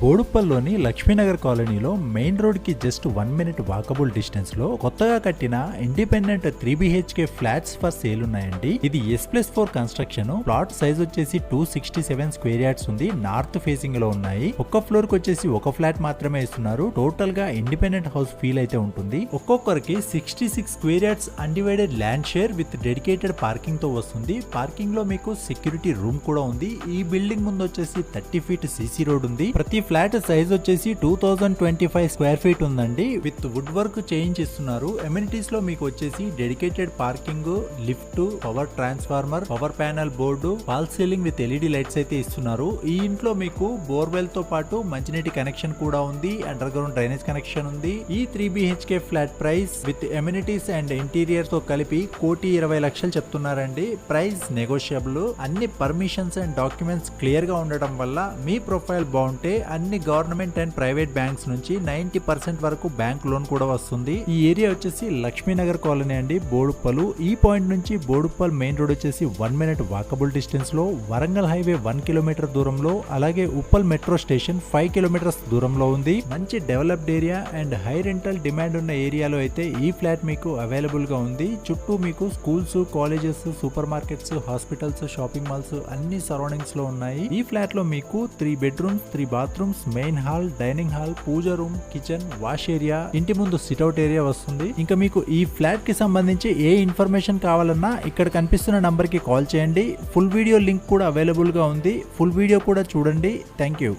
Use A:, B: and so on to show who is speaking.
A: బోడుప్పల్లోని లక్ష్మీనగర్ కాలనీలో main road కి just 1 minute walkable distance లో కొత్తగా కట్టిన independent 3 BHK flats for sale ఉన్నాయండి. ఇది S+4 కన్స్ట్రక్షన్. ప్లాట్ సైజ్ వచ్చేసి 267 స్క్వేర్ యార్డ్స్ ఉంది. నార్త్ ఫేసింగ్ లో ఉన్నాయి. ఒక్క ఫ్లోర్ కి వచ్చేసి ఒక ఫ్లాట్ మాత్రమే ఇస్తున్నారు. టోటల్ గా ఇండిపెండెంట్ హౌస్ ఫీల్ అయితే ఉంటుంది. ఒక్కొక్కరికి 66 square yards undivided land share with dedicated parking తో వస్తుంది. పార్కింగ్ లో మీకు సెక్యూరిటీ రూమ్ కూడా ఉంది. ఈ బిల్డింగ్ ముందు వచ్చేసి 30 ఫీట్ CC రోడ్ ఉంది. ప్రతి ఫ్లాట్ సైజ్ వచ్చేసి 2025 స్క్వేర్ ఫీట్ ఉందండి. విత్ వుడ్ వర్క్ చేయించిస్తున్నారు. ఎమ్యూనిటీస్ లో మీకు వచ్చేసి dedicated parking, lift, power transformer, power panel board, fall ceiling with LED lights అయితే ఇస్తున్నారు. ఈ ఇంట్లో మీకు బోర్వెల్ తో పాటు మంచినీటి కనెక్షన్ కూడా ఉంది. అండర్ గ్రౌండ్ డ్రైనేజ్ కనెక్షన్ ఉంది. ఈ 3 BHK flat price with amenities and interior తో కలిపి 1,20,00,000 చెప్తున్నారండి. Price negotiable. అన్ని పర్మిషన్స్ అండ్ డాక్యుమెంట్స్ క్లియర్ గా ఉండడం వల్ల మీ ప్రొఫైల్ బాగుంటే అన్ని గవర్నమెంట్ అండ్ ప్రైవేట్ బ్యాంక్స్ నుంచి 90% వరకు బ్యాంక్ లోన్ కూడా వస్తుంది. ఈ ఏరియా వచ్చేసి లక్ష్మీనగర్ కాలనీ అండి, బోడుప్పలు. ఈ పాయింట్ నుంచి బోడుప్పల్ మెయిన్ రోడ్ వచ్చేసి 1 మినిట్ వాకబుల్ డిస్టెన్స్ లో, వరంగల్ హైవే 1 కిలోమీటర్ దూరంలో, అలాగే ఉప్పల్ మెట్రో స్టేషన్ 5 కిలోమీటర్స్ దూరంలో ఉంది. మంచి developed area and high rental demand ఉన్న ఏరియాలో అయితే ఈ ఫ్లాట్ మీకు అవైలబుల్ గా ఉంది. చుట్టూ మీకు schools, colleges, super markets, hospitals, shopping malls అన్ని సరౌండింగ్స్ లో ఉన్నాయి. ఈ ఫ్లాట్ లో మీకు 3 bedrooms, 3 bathrooms, main hall, dining hall, puja room, kitchen, wash area, ఇంటి ముందు సిట్అవుట్ ఏరియా వస్తుంది. ఇంకా మీకు ఈ ఫ్లాట్ కి సంబంధించి ఏ ఇన్ఫర్మేషన్ కావాలన్నా ఇక్కడ కనిపిస్తున్న నంబర్ కి కాల్ చేయండి. ఫుల్ వీడియో లింక్ కూడా అవైలబుల్ గా ఉంది. ఫుల్ వీడియో కూడా చూడండి. Thank you.